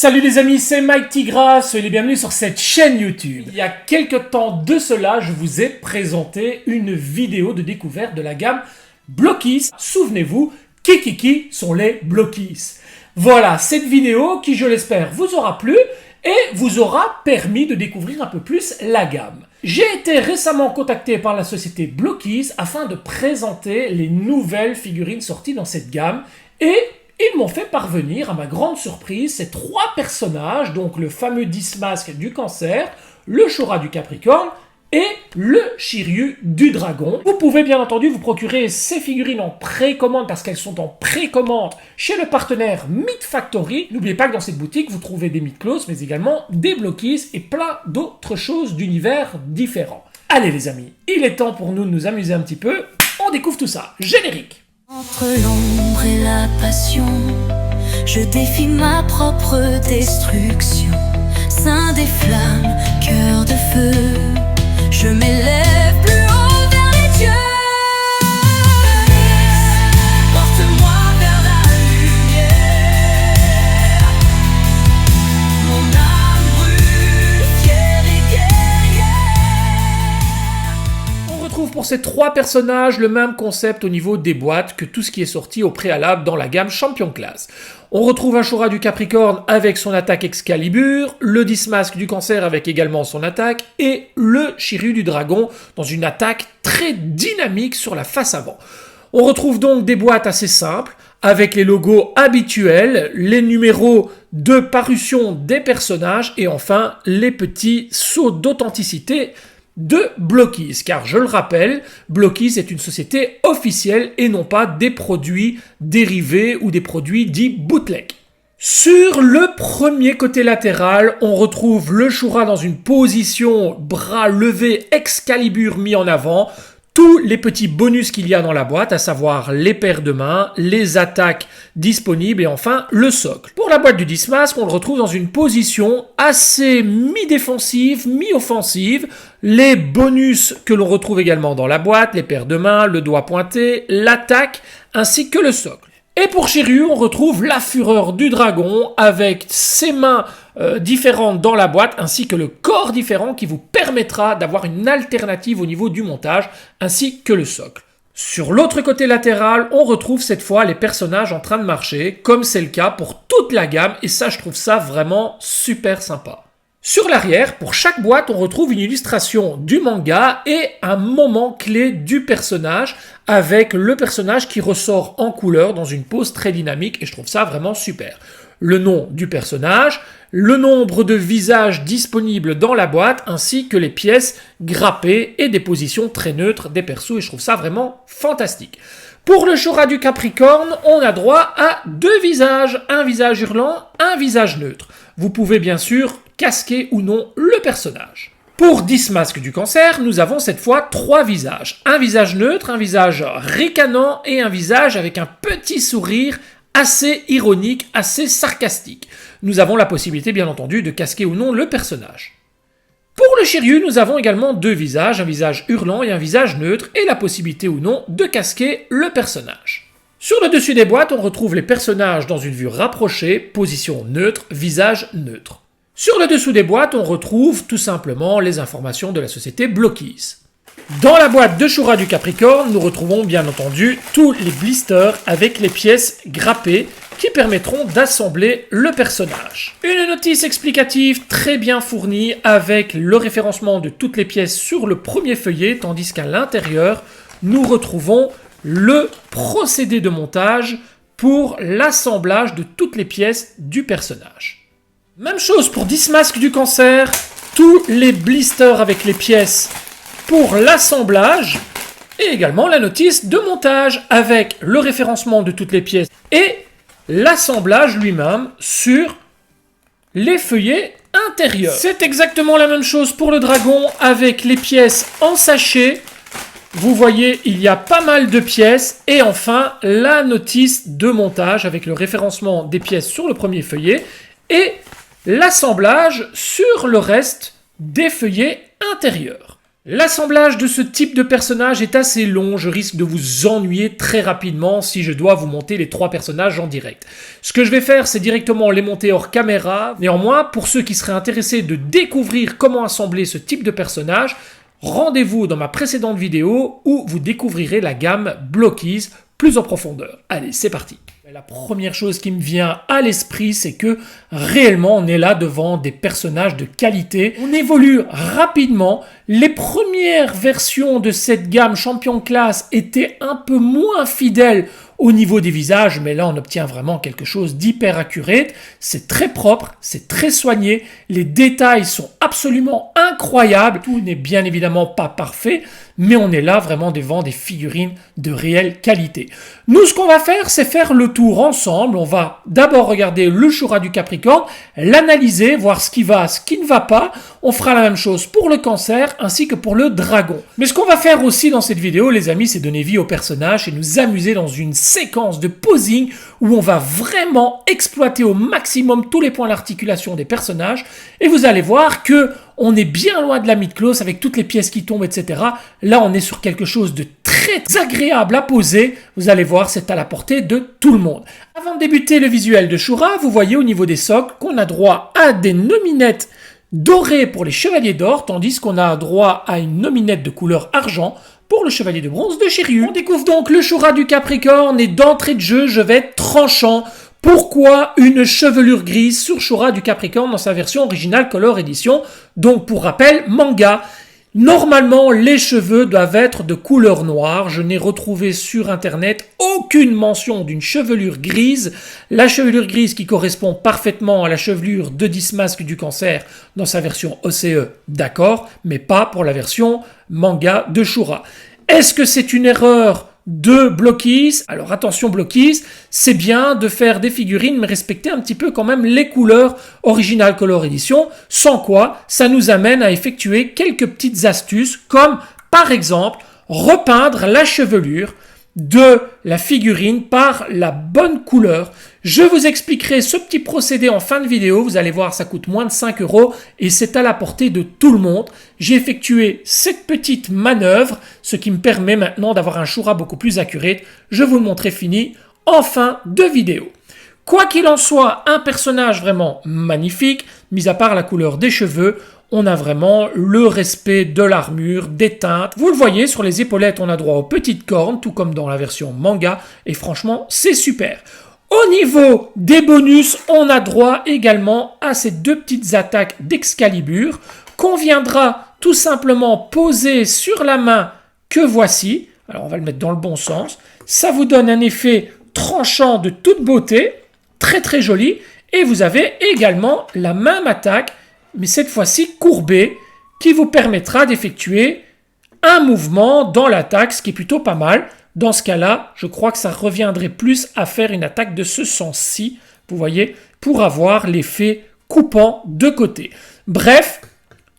Salut les amis, c'est Mike Tigras, soyez les bienvenus sur cette chaîne YouTube. Il y a quelques temps de cela, je vous ai présenté une vidéo de découverte de la gamme Blockies. Souvenez-vous, qui sont les Blockies. Voilà, cette vidéo qui, je l'espère, vous aura plu et vous aura permis de découvrir un peu plus la gamme. J'ai été récemment contacté par la société Blockies afin de présenter les nouvelles figurines sorties dans cette gamme et ils m'ont fait parvenir, à ma grande surprise, ces trois personnages, donc le fameux Dismasque du Cancer, le Shura du Capricorne et le Shiryu du Dragon. Vous pouvez bien entendu vous procurer ces figurines en précommande parce qu'elles sont en précommande chez le partenaire Meat Factory. N'oubliez pas que dans cette boutique, vous trouvez des Meat Clothes, mais également des Blockies et plein d'autres choses d'univers différents. Allez les amis, il est temps pour nous de nous amuser un petit peu. On découvre tout ça. Générique. Entre l'ombre et la passion, je défie ma propre destruction. Sein des flammes, cœur de feu, je m'élève plus haut vers les dieux. Porte-moi vers la lumière. Mon âme brûle, fière et guerrière. On retrouve pour ces trois personnages le même concept au niveau des boîtes que tout ce qui est sorti au préalable dans la gamme Champion Class. On retrouve un Shura du Capricorne avec son attaque Excalibur, le Dismasque du Cancer avec également son attaque, et le Shiryu du Dragon dans une attaque très dynamique sur la face avant. On retrouve donc des boîtes assez simples, avec les logos habituels, les numéros de parution des personnages, et enfin les petits sauts d'authenticité de Blockies, car je le rappelle, Blockies est une société officielle et non pas des produits dérivés ou des produits dits bootleg. Sur le premier côté latéral, on retrouve le Shura dans une position bras levés, Excalibur mis en avant, tous les petits bonus qu'il y a dans la boîte, à savoir les paires de mains, les attaques disponibles et enfin le socle. Pour la boîte du Dismasque, on le retrouve dans une position assez mi-défensive, mi-offensive. Les bonus que l'on retrouve également dans la boîte, les paires de mains, le doigt pointé, l'attaque ainsi que le socle. Et pour Shiryu, on retrouve la fureur du dragon avec ses mains différentes dans la boîte ainsi que le corps différent qui vous permettra d'avoir une alternative au niveau du montage ainsi que le socle. Sur l'autre côté latéral, on retrouve cette fois les personnages en train de marcher comme c'est le cas pour toute la gamme et ça je trouve ça vraiment super sympa. Sur l'arrière, pour chaque boîte, on retrouve une illustration du manga et un moment clé du personnage avec le personnage qui ressort en couleur dans une pose très dynamique et je trouve ça vraiment super. Le nom du personnage, le nombre de visages disponibles dans la boîte ainsi que les pièces grappées et des positions très neutres des persos et je trouve ça vraiment fantastique. Pour le Shura du Capricorne, on a droit à deux visages, un visage hurlant, un visage neutre. Vous pouvez bien sûr casquer ou non le personnage. Pour Dismasque du Cancer, nous avons cette fois trois visages. Un visage neutre, un visage ricanant et un visage avec un petit sourire assez ironique, assez sarcastique. Nous avons la possibilité bien entendu de casquer ou non le personnage. Pour le Shiryu, nous avons également deux visages, un visage hurlant et un visage neutre, et la possibilité ou non de casquer le personnage. Sur le dessus des boîtes, on retrouve les personnages dans une vue rapprochée, position neutre, visage neutre. Sur le dessous des boîtes, on retrouve tout simplement les informations de la société Blockies. Dans la boîte de Shura du Capricorne, nous retrouvons bien entendu tous les blisters avec les pièces grappées qui permettront d'assembler le personnage. Une notice explicative très bien fournie avec le référencement de toutes les pièces sur le premier feuillet, tandis qu'à l'intérieur, nous retrouvons le procédé de montage pour l'assemblage de toutes les pièces du personnage. Même chose pour Dismasque du Cancer, tous les blisters avec les pièces pour l'assemblage et également la notice de montage avec le référencement de toutes les pièces et l'assemblage lui-même sur les feuillets intérieurs. C'est exactement la même chose pour le dragon avec les pièces en sachet. Vous voyez, il y a pas mal de pièces et enfin la notice de montage avec le référencement des pièces sur le premier feuillet et l'assemblage sur le reste des feuillets intérieurs. L'assemblage de ce type de personnage est assez long, je risque de vous ennuyer très rapidement si je dois vous monter les 3 personnages en direct. Ce que je vais faire, c'est directement les monter hors caméra. Néanmoins, pour ceux qui seraient intéressés de découvrir comment assembler ce type de personnage, rendez-vous dans ma précédente vidéo où vous découvrirez la gamme Blockies plus en profondeur. Allez, c'est parti. La première chose qui me vient à l'esprit, c'est que réellement on est là devant des personnages de qualité. On évolue rapidement. Les premières versions de cette gamme Champion Class étaient un peu moins fidèles au niveau des visages, mais là on obtient vraiment quelque chose d'hyper accurate. C'est très propre, c'est très soigné, les détails sont absolument incroyables. Tout n'est bien évidemment pas parfait, mais on est là vraiment devant des figurines de réelle qualité. Nous, ce qu'on va faire, c'est faire le tour ensemble. On va d'abord regarder le Shura du Capricorne, l'analyser, voir ce qui va, ce qui ne va pas. On fera la même chose pour le Cancer ainsi que pour le Dragon. Mais ce qu'on va faire aussi dans cette vidéo, les amis, c'est donner vie au personnage et nous amuser dans une séquence de posing où on va vraiment exploiter au maximum tous les points d'articulation des personnages. Et vous allez voir que on est bien loin de la mid-close avec toutes les pièces qui tombent, etc. Là, on est sur quelque chose de très agréable à poser. Vous allez voir, c'est à la portée de tout le monde. Avant de débuter le visuel de Shura, vous voyez au niveau des socles qu'on a droit à des nominettes dorées pour les chevaliers d'or, tandis qu'on a droit à une nominette de couleur argent pour le chevalier de bronze de Shiryu. On découvre donc le Shura du Capricorne et d'entrée de jeu, je vais être tranchant. Pourquoi une chevelure grise sur Shura du Capricorne dans sa version originale Color Edition? Donc pour rappel, manga. Normalement, les cheveux doivent être de couleur noire. Je n'ai retrouvé sur internet aucune mention d'une chevelure grise. La chevelure grise qui correspond parfaitement à la chevelure de Dismasque du Cancer dans sa version OCE, d'accord, mais pas pour la version manga de Shura. Est-ce que c'est une erreur de Blockies? Alors attention Blockies, c'est bien de faire des figurines mais respecter un petit peu quand même les couleurs Original Color Edition, sans quoi ça nous amène à effectuer quelques petites astuces comme par exemple repeindre la chevelure de la figurine par la bonne couleur. Je vous expliquerai ce petit procédé en fin de vidéo. Vous allez voir, ça coûte moins de 5 € et c'est à la portée de tout le monde. J'ai effectué cette petite manœuvre, ce qui me permet maintenant d'avoir un Shura beaucoup plus accurate. Je vous le montrerai fini en fin de vidéo. Quoi qu'il en soit, un personnage vraiment magnifique, mis à part la couleur des cheveux. On a vraiment le respect de l'armure, des teintes. Vous le voyez, sur les épaulettes, on a droit aux petites cornes, tout comme dans la version manga. Et franchement, c'est super. Au niveau des bonus, on a droit également à ces 2 petites attaques d'Excalibur qu'on viendra tout simplement poser sur la main que voici. Alors, on va le mettre dans le bon sens. Ça vous donne un effet tranchant de toute beauté, très très joli. Et vous avez également la même attaque, mais cette fois-ci courbée, qui vous permettra d'effectuer un mouvement dans l'attaque, ce qui est plutôt pas mal. Dans ce cas-là, je crois que ça reviendrait plus à faire une attaque de ce sens-ci, vous voyez, pour avoir l'effet coupant de côté. Bref,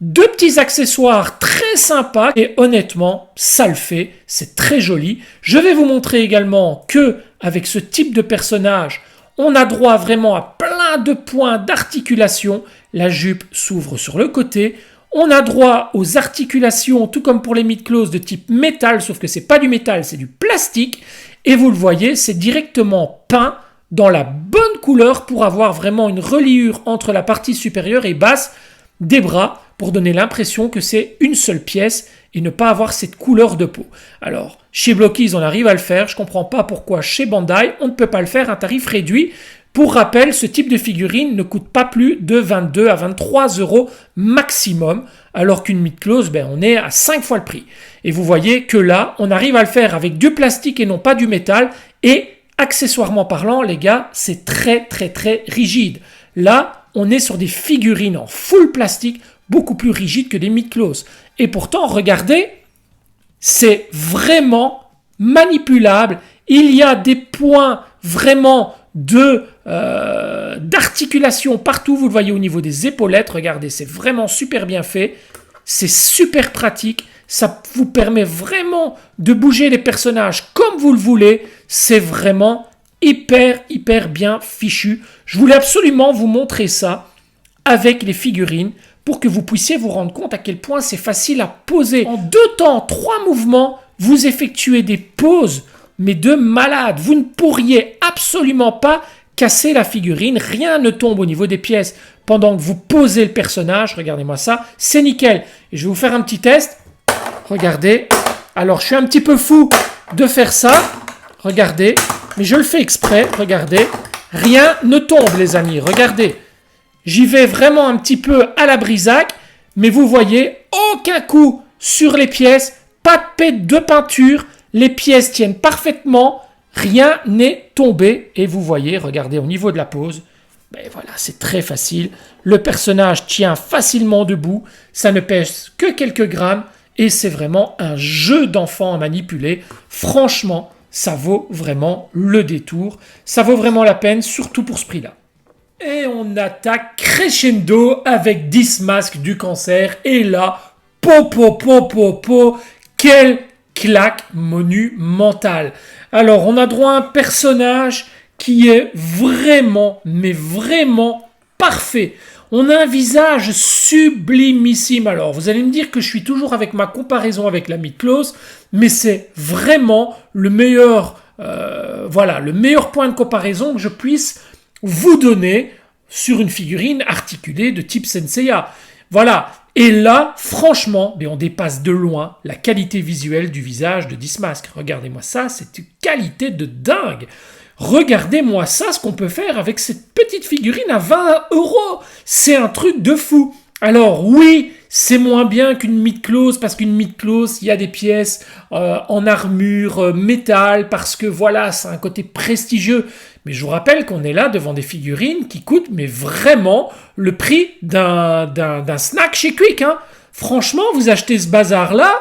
2 petits accessoires très sympas et honnêtement, ça le fait, c'est très joli. Je vais vous montrer également que avec ce type de personnage, on a droit vraiment à plein de points d'articulation. La jupe s'ouvre sur le côté. On a droit aux articulations, tout comme pour les mid-close de type métal, sauf que c'est pas du métal, c'est du plastique. Et vous le voyez, c'est directement peint dans la bonne couleur pour avoir vraiment une reliure entre la partie supérieure et basse des bras, pour donner l'impression que c'est une seule pièce et ne pas avoir cette couleur de peau. Alors, chez Blockies, on arrive à le faire. Je ne comprends pas pourquoi chez Bandai, on ne peut pas le faire à un tarif réduit. Pour rappel, ce type de figurine ne coûte pas plus de 22 à 23 € maximum, alors qu'une mid-close, on est à 5 fois le prix. Et vous voyez que là, on arrive à le faire avec du plastique et non pas du métal. Et accessoirement parlant, les gars, c'est très très très rigide. Là, on est sur des figurines en full plastique, beaucoup plus rigides que des mid-close. Et pourtant, regardez, c'est vraiment manipulable. Il y a des points vraiment d'articulation partout. Vous le voyez au niveau des épaulettes. Regardez, c'est vraiment super bien fait. C'est super pratique. Ça vous permet vraiment de bouger les personnages comme vous le voulez. C'est vraiment hyper bien fichu. Je voulais absolument vous montrer ça avec les figurines pour que vous puissiez vous rendre compte à quel point c'est facile à poser. En 2 temps, 3 mouvements, vous effectuez des poses, mais de malade. Vous ne pourriez absolument pas casser la figurine, rien ne tombe au niveau des pièces. Pendant que vous posez le personnage, regardez-moi ça, c'est nickel. Et je vais vous faire un petit test. Regardez. Alors, je suis un petit peu fou de faire ça. Regardez. Mais je le fais exprès. Regardez. Rien ne tombe, les amis. Regardez. J'y vais vraiment un petit peu à la brisac. Mais vous voyez, aucun coup sur les pièces. Pas de pète de peinture. Les pièces tiennent parfaitement. Rien n'est tombé. Et vous voyez, regardez, au niveau de la pose. Ben voilà, c'est très facile. Le personnage tient facilement debout. Ça ne pèse que quelques grammes. Et c'est vraiment un jeu d'enfant à manipuler. Franchement, ça vaut vraiment le détour. Ça vaut vraiment la peine, surtout pour ce prix-là. Et on attaque crescendo avec 10 masques du cancer. Et là, quelle claque monumentale. Alors, on a droit à un personnage qui est vraiment, mais vraiment parfait. On a un visage sublimissime. Alors, vous allez me dire que je suis toujours avec ma comparaison avec la Mythos, mais c'est vraiment le meilleur, le meilleur point de comparaison que je puisse vous donner sur une figurine articulée de type Senseiya. Voilà. Et là, franchement, on dépasse de loin la qualité visuelle du visage de Dismask. Regardez-moi ça, c'est une qualité de dingue. Regardez-moi ça, ce qu'on peut faire avec cette petite figurine à 20 €. C'est un truc de fou. Alors oui, c'est moins bien qu'une Mythos, parce qu'une Mythos, il y a des pièces en armure, métal, parce que voilà, c'est un côté prestigieux. Mais je vous rappelle qu'on est là devant des figurines qui coûtent mais vraiment le prix d'un snack chez Quick. Hein. Franchement, vous achetez ce bazar-là,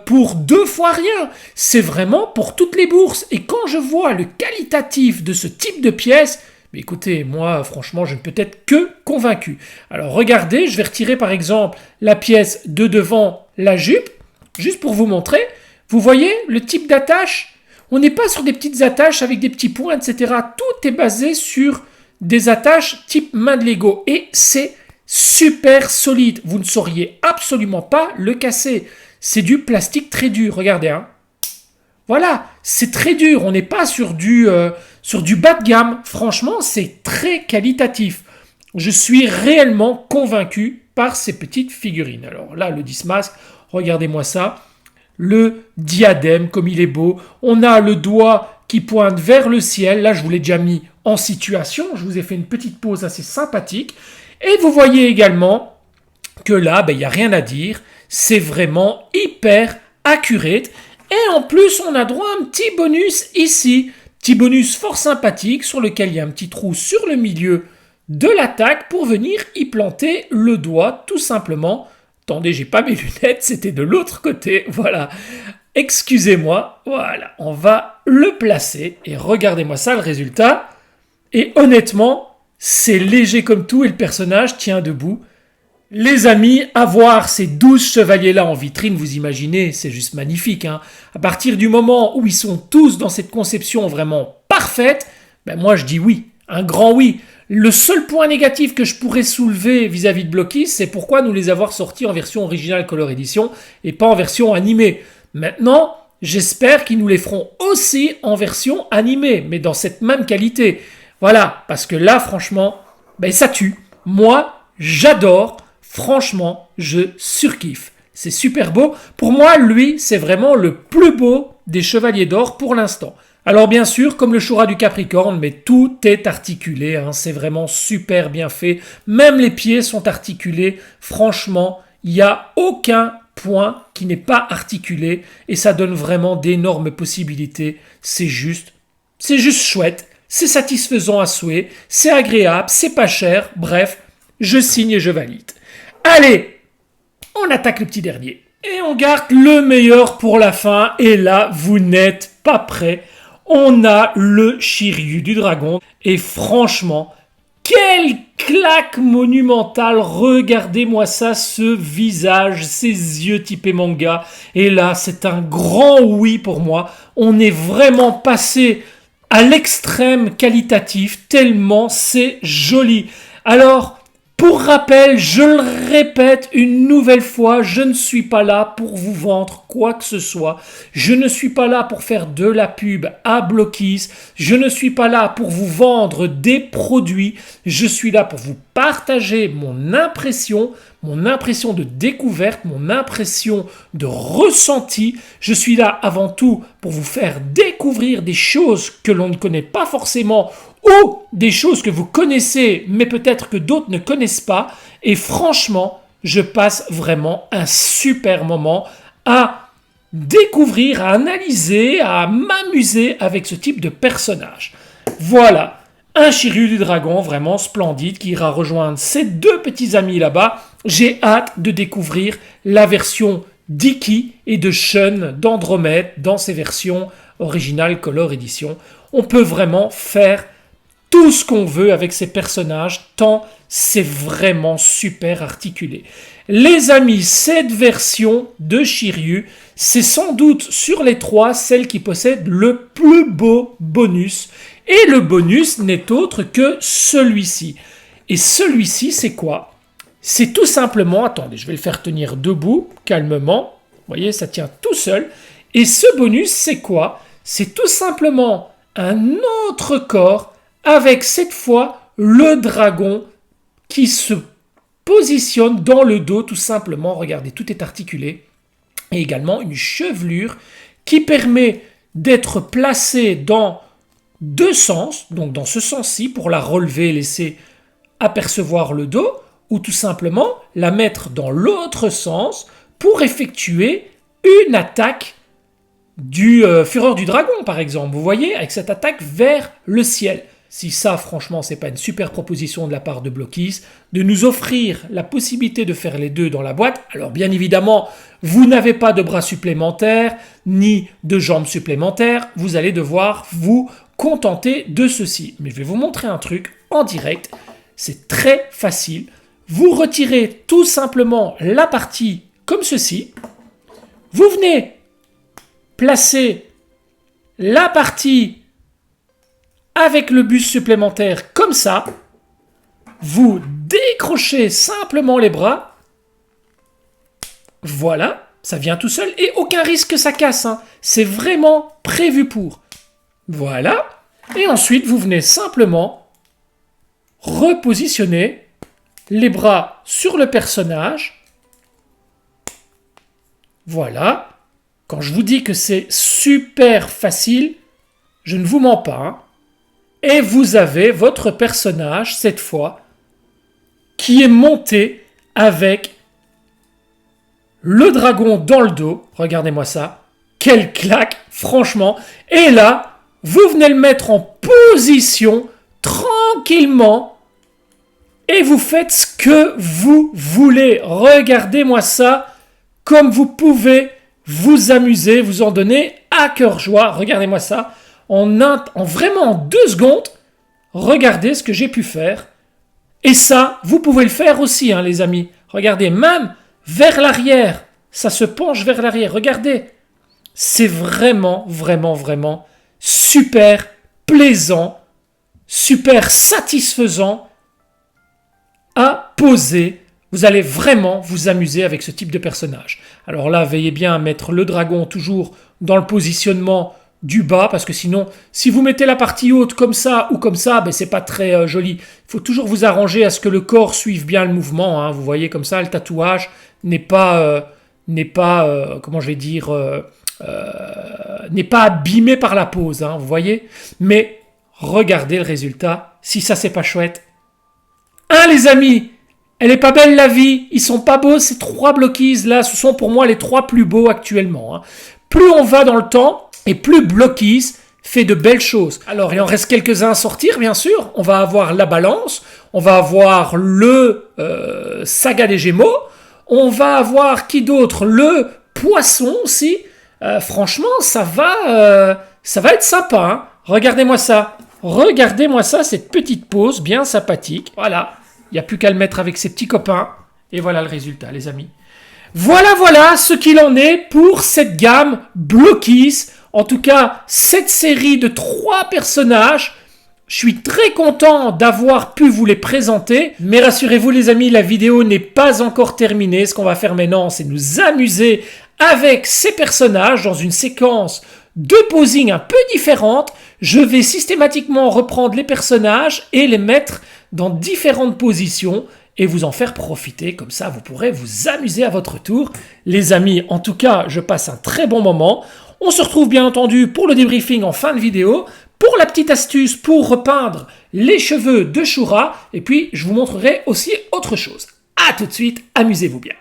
pour 2 fois rien. C'est vraiment pour toutes les bourses. Et quand je vois le qualitatif de ce type de pièces, mais écoutez, moi, franchement, je ne peux être que convaincu. Alors, regardez, je vais retirer par exemple la pièce de devant la jupe, juste pour vous montrer. Vous voyez le type d'attache ? On n'est pas sur des petites attaches avec des petits points, etc. Tout est basé sur des attaches type main de Lego. Et c'est super solide. Vous ne sauriez absolument pas le casser. C'est du plastique très dur, regardez. Hein. Voilà, c'est très dur. On n'est pas sur du bas de gamme. Franchement, c'est très qualitatif. Je suis réellement convaincu par ces petites figurines. Alors là, le Dismask, regardez-moi ça. Le diadème, comme il est beau. On a le doigt qui pointe vers le ciel. Là, je vous l'ai déjà mis en situation. Je vous ai fait une petite pause assez sympathique. Et vous voyez également que là, il n'y a rien à dire. C'est vraiment hyper accurate. Et en plus, on a droit à un petit bonus ici. Petit bonus fort sympathique sur lequel il y a un petit trou sur le milieu de l'attaque pour venir y planter le doigt, tout simplement. Attendez, j'ai pas mes lunettes, c'était de l'autre côté. Voilà. Excusez-moi. Voilà. On va le placer. Et regardez-moi ça, le résultat. Et honnêtement, c'est léger comme tout et le personnage tient debout. Les amis, avoir ces 12 chevaliers-là en vitrine, vous imaginez, c'est juste magnifique. Hein. À partir du moment où ils sont tous dans cette conception vraiment parfaite, moi je dis oui, un grand oui. Le seul point négatif que je pourrais soulever vis-à-vis de Blocky, c'est pourquoi nous les avoir sortis en version originale Color Edition et pas en version animée. Maintenant, j'espère qu'ils nous les feront aussi en version animée, mais dans cette même qualité. Voilà, parce que là, franchement, ça tue. Moi, j'adore. Franchement, je surkiffe. C'est super beau. Pour moi, lui, c'est vraiment le plus beau des Chevaliers d'Or pour l'instant. Alors bien sûr, comme le Shura du Capricorne, mais tout est articulé. Hein, c'est vraiment super bien fait. Même les pieds sont articulés. Franchement, il n'y a aucun point qui n'est pas articulé. Et ça donne vraiment d'énormes possibilités. C'est juste chouette. C'est satisfaisant à souhait. C'est agréable. C'est pas cher. Bref, je signe et je valide. Allez, on attaque le petit dernier. Et on garde le meilleur pour la fin. Et là, vous n'êtes pas prêts. On a le Shiryu du dragon. Et franchement, quelle claque monumentale. Regardez-moi ça, ce visage, ses yeux typés manga. Et là, c'est un grand oui pour moi. On est vraiment passé à l'extrême qualitatif, tellement c'est joli. Alors, Pour rappel, je le répète une nouvelle fois, je ne suis pas là pour vous vendre quoi que ce soit. Je ne suis pas là pour faire de la pub à Blockis. Je ne suis pas là pour vous vendre des produits. Je suis là pour vous partager mon impression de découverte, mon impression de ressenti. Je suis là avant tout pour vous faire découvrir des choses que l'on ne connaît pas forcément ou des choses que vous connaissez, mais peut-être que d'autres ne connaissent pas. Et franchement, je passe vraiment un super moment à découvrir, à analyser, à m'amuser avec ce type de personnage. Voilà, un Shiryu du Dragon vraiment splendide qui ira rejoindre ses deux petits amis là-bas. J'ai hâte de découvrir la version d'Iki et de Shun d'Andromède dans ses versions originales Color Edition. On peut vraiment faire tout ce qu'on veut avec ces personnages, tant c'est vraiment super articulé. Les amis, cette version de Shiryu, c'est sans doute sur les trois celle qui possède le plus beau bonus. Et le bonus n'est autre que celui-ci. Et celui-ci, c'est quoi? C'est tout simplement, attendez, je vais le faire tenir debout, calmement. Vous voyez, ça tient tout seul. Et ce bonus, c'est quoi? C'est tout simplement un autre corps avec cette fois le dragon qui se positionne dans le dos tout simplement. Regardez, tout est articulé. Et également une chevelure qui permet d'être placée dans deux sens, donc dans ce sens-ci pour la relever et laisser apercevoir le dos, ou tout simplement la mettre dans l'autre sens pour effectuer une attaque du Fureur du Dragon par exemple. Vous voyez, avec cette attaque vers le ciel. Si ça, franchement, c'est pas une super proposition de la part de Blockis, de nous offrir la possibilité de faire les deux dans la boîte. Alors, bien évidemment, vous n'avez pas de bras supplémentaires, ni de jambes supplémentaires. Vous allez devoir vous contenter de ceci. Mais je vais vous montrer un truc en direct. C'est très facile. Vous retirez tout simplement la partie comme ceci. Vous venez placer la partie avec le bus supplémentaire comme ça, vous décrochez simplement les bras. Voilà, ça vient tout seul et aucun risque que ça casse. C'est vraiment prévu pour. Voilà. Et ensuite, vous venez simplement repositionner les bras sur le personnage. Voilà. Quand je vous dis que c'est super facile, je ne vous mens pas. Et vous avez votre personnage, cette fois, qui est monté avec le dragon dans le dos. Regardez-moi ça. Quelle claque, franchement. Et là, vous venez le mettre en position, tranquillement, et vous faites ce que vous voulez. Regardez-moi ça, comme vous pouvez vous amuser, vous en donner à cœur joie. Regardez-moi ça. En vraiment 2 secondes, regardez ce que j'ai pu faire. Et ça, vous pouvez le faire aussi, les amis. Regardez, même vers l'arrière, ça se penche vers l'arrière. Regardez, c'est vraiment, vraiment, vraiment super plaisant, super satisfaisant à poser. Vous allez vraiment vous amuser avec ce type de personnage. Alors là, veillez bien à mettre le dragon toujours dans le positionnement du bas, parce que sinon, si vous mettez la partie haute comme ça ou comme ça, c'est pas très joli. Il faut toujours vous arranger à ce que le corps suive bien le mouvement. Vous voyez comme ça, le tatouage n'est pas comment je vais dire, n'est pas abîmé par la pose. Vous voyez. Mais regardez le résultat. Si ça c'est pas chouette. Les amis, elle est pas belle la vie. Ils sont pas beaux ces 3 Blockis là. Ce sont pour moi les 3 plus beaux actuellement. Plus on va dans le temps, et plus Blockis fait de belles choses. Alors, il en reste quelques-uns à sortir, bien sûr. On va avoir la balance. On va avoir le Saga des Gémeaux. On va avoir, qui d'autre? Le Poisson aussi. Franchement, ça va être sympa. Regardez-moi ça. Regardez-moi ça, cette petite pose bien sympathique. Voilà. Il n'y a plus qu'à le mettre avec ses petits copains. Et voilà le résultat, les amis. Voilà ce qu'il en est pour cette gamme Blockis. En tout cas, cette série de 3 personnages Je suis très content d'avoir pu vous les présenter, mais rassurez-vous les amis, la vidéo n'est pas encore terminée. Ce qu'on va faire maintenant, c'est nous amuser avec ces personnages dans une séquence de posing un peu différente. Je vais systématiquement reprendre les personnages et les mettre dans différentes positions et vous en faire profiter, comme ça vous pourrez vous amuser à votre tour. Les amis, en tout cas, je passe un très bon moment. On se retrouve bien entendu pour le débriefing en fin de vidéo, pour la petite astuce pour repeindre les cheveux de Shura, et puis je vous montrerai aussi autre chose. A tout de suite, amusez-vous bien.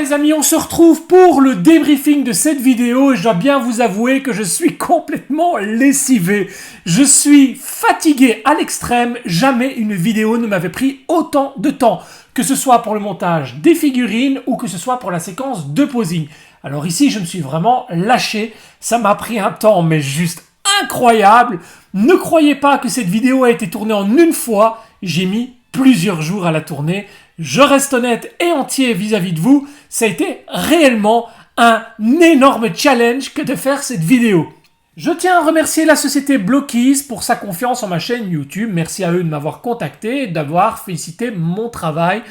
les amis, on se retrouve pour le débriefing de cette vidéo et je dois bien vous avouer que je suis complètement lessivé. Je suis fatigué à l'extrême, jamais une vidéo ne m'avait pris autant de temps, que ce soit pour le montage des figurines ou que ce soit pour la séquence de posing. Alors ici, je me suis vraiment lâché, ça m'a pris un temps mais juste incroyable. Ne croyez pas que cette vidéo a été tournée en une fois, j'ai mis plusieurs jours à la tourner. Je reste honnête et entier vis-à-vis de vous, ça a été réellement un énorme challenge que de faire cette vidéo. Je tiens à remercier la société Blockies pour sa confiance en ma chaîne YouTube. Merci à eux de m'avoir contacté et d'avoir félicité mon travail.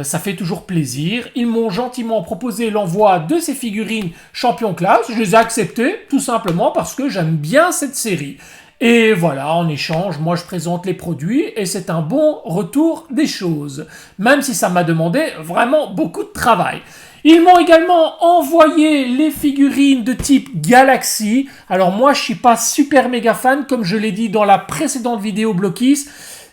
Ça fait toujours plaisir. Ils m'ont gentiment proposé l'envoi de ces figurines Champion Class. Je les ai acceptées tout simplement parce que j'aime bien cette série. Et voilà, en échange, moi je présente les produits et c'est un bon retour des choses. Même si ça m'a demandé vraiment beaucoup de travail. Ils m'ont également envoyé les figurines de type Galaxy. Alors moi je suis pas super méga fan, comme je l'ai dit dans la précédente vidéo Blockies.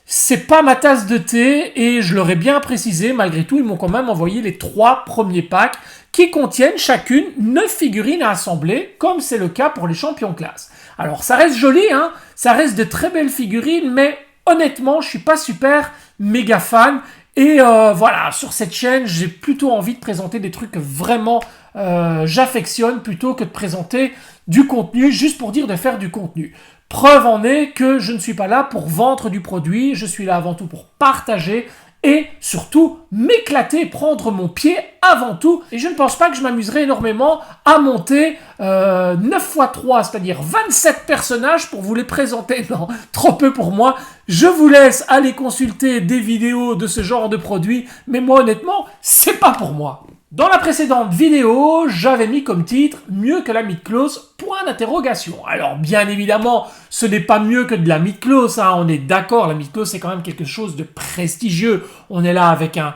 C'est pas ma tasse de thé et je leur ai bien précisé, malgré tout, ils m'ont quand même envoyé les 3 premiers packs qui contiennent chacune 9 figurines à assembler, comme c'est le cas pour les champions classe. Alors ça reste joli, hein, ça reste de très belles figurines, mais honnêtement, je suis pas super méga fan. Et voilà, sur cette chaîne, j'ai plutôt envie de présenter des trucs que vraiment j'affectionne plutôt que de présenter du contenu juste pour dire de faire du contenu. Preuve en est que je ne suis pas là pour vendre du produit, je suis là avant tout pour partager et surtout m'éclater, prendre mon pied avant tout. Et je ne pense pas que je m'amuserai énormément à monter 9 x 3, c'est-à-dire 27 personnages pour vous les présenter. Non, trop peu pour moi. Je vous laisse aller consulter des vidéos de ce genre de produit, mais moi honnêtement, c'est pas pour moi. Dans la précédente vidéo, j'avais mis comme titre « Mieux que la Mythclose ?» point d'interrogation. Alors bien évidemment, ce n'est pas mieux que de la Mythclose, hein, on est d'accord, la Mythclose c'est quand même quelque chose de prestigieux. On est là avec un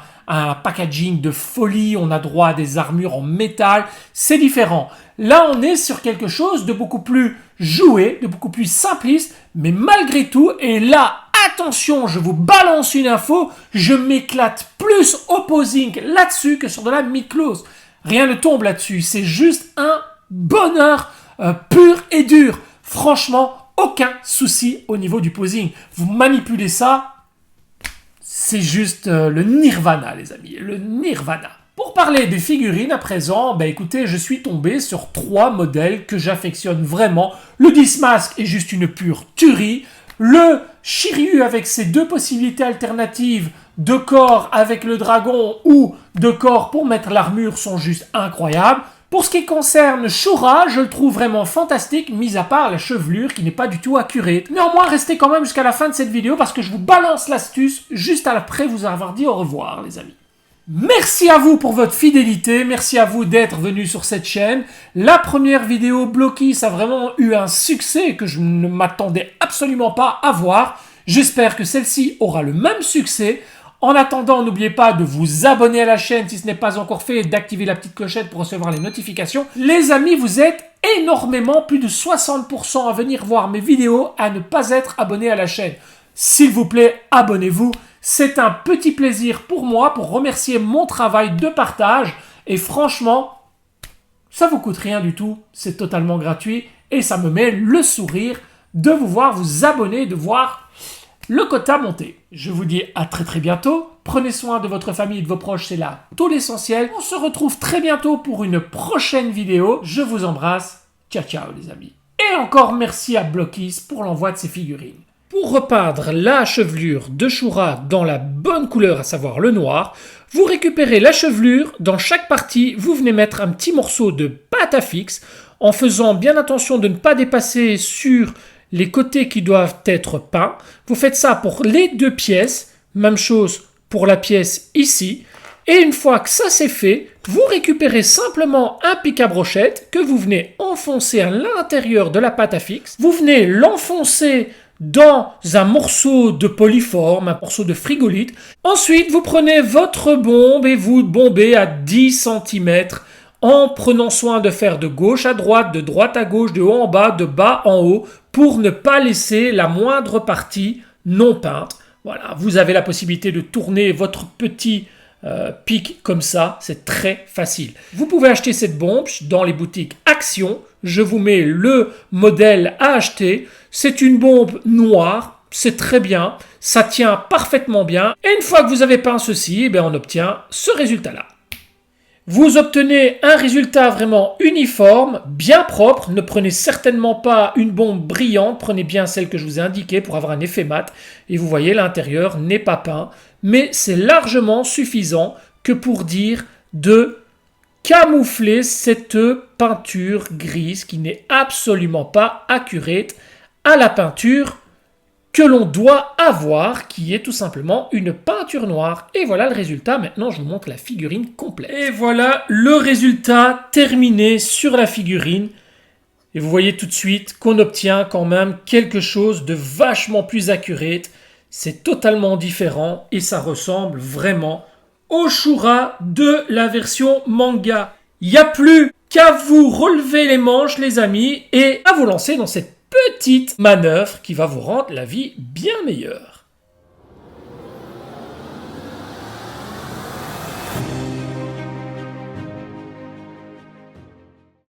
packaging de folie, on a droit à des armures en métal, c'est différent. Là on est sur quelque chose de beaucoup plus joué, de beaucoup plus simpliste, mais malgré tout, et là, attention, je vous balance une info, je m'éclate plus au posing là-dessus que sur de la Mythclose. Rien ne tombe là-dessus, c'est juste un bonheur pur et dur. Franchement, aucun souci au niveau du posing. Vous manipulez ça, c'est juste le nirvana, les amis, le nirvana. Pour parler des figurines à présent, écoutez, je suis tombé sur 3 modèles que j'affectionne vraiment. Le Dismask est juste une pure tuerie. Le Shiryu avec ses 2 possibilités alternatives de corps avec le dragon ou de corps pour mettre l'armure sont juste incroyables. Pour ce qui concerne Shura, je le trouve vraiment fantastique, mis à part la chevelure qui n'est pas du tout accurate. Néanmoins, restez quand même jusqu'à la fin de cette vidéo parce que je vous balance l'astuce juste après vous avoir dit au revoir, les amis. Merci à vous pour votre fidélité, merci à vous d'être venus sur cette chaîne. La première vidéo Blockies a vraiment eu un succès que je ne m'attendais absolument pas à voir. J'espère que celle-ci aura le même succès. En attendant, n'oubliez pas de vous abonner à la chaîne si ce n'est pas encore fait et d'activer la petite clochette pour recevoir les notifications. Les amis, vous êtes énormément, plus de 60% à venir voir mes vidéos, à ne pas être abonnés à la chaîne. S'il vous plaît, abonnez-vous. C'est un petit plaisir pour moi, pour remercier mon travail de partage. Et franchement, ça vous coûte rien du tout. C'est totalement gratuit. Et ça me met le sourire de vous voir vous abonner, de voir le quota monter. Je vous dis à très bientôt. Prenez soin de votre famille et de vos proches, c'est là tout l'essentiel. On se retrouve très bientôt pour une prochaine vidéo. Je vous embrasse. Ciao, ciao les amis. Et encore merci à Blockies pour l'envoi de ces figurines. Pour repeindre la chevelure de Shura dans la bonne couleur, à savoir le noir, vous récupérez la chevelure, dans chaque partie, vous venez mettre un petit morceau de pâte à fixe, en faisant bien attention de ne pas dépasser sur les côtés qui doivent être peints. Vous faites ça pour les 2 pièces, même chose pour la pièce ici. Et une fois que ça c'est fait, vous récupérez simplement un pic à brochette que vous venez enfoncer à l'intérieur de la pâte à fixe. Vous venez l'enfoncer dans un morceau de polyforme, un morceau de frigolite. Ensuite, vous prenez votre bombe et vous bombez à 10 cm en prenant soin de faire de gauche à droite, de droite à gauche, de haut en bas, de bas en haut, pour ne pas laisser la moindre partie non peinte. Voilà, vous avez la possibilité de tourner votre petit pique comme ça, c'est très facile. Vous pouvez acheter cette bombe dans les boutiques Action. Je vous mets le modèle à acheter. C'est une bombe noire, c'est très bien, ça tient parfaitement bien. Et une fois que vous avez peint ceci, on obtient ce résultat-là. Vous obtenez un résultat vraiment uniforme, bien propre. Ne prenez certainement pas une bombe brillante, prenez bien celle que je vous ai indiquée pour avoir un effet mat. Et vous voyez, l'intérieur n'est pas peint, mais c'est largement suffisant que pour dire de camoufler cette peinture grise qui n'est absolument pas accurate à la peinture que l'on doit avoir, qui est tout simplement une peinture noire. Et voilà le résultat. Maintenant, je vous montre la figurine complète. Et voilà le résultat terminé sur la figurine. Et vous voyez tout de suite qu'on obtient quand même quelque chose de vachement plus accurate. C'est totalement différent et ça ressemble vraiment au Shura de la version manga. Il n'y a plus qu'à vous relever les manches, les amis, et à vous lancer dans cette petite manœuvre qui va vous rendre la vie bien meilleure.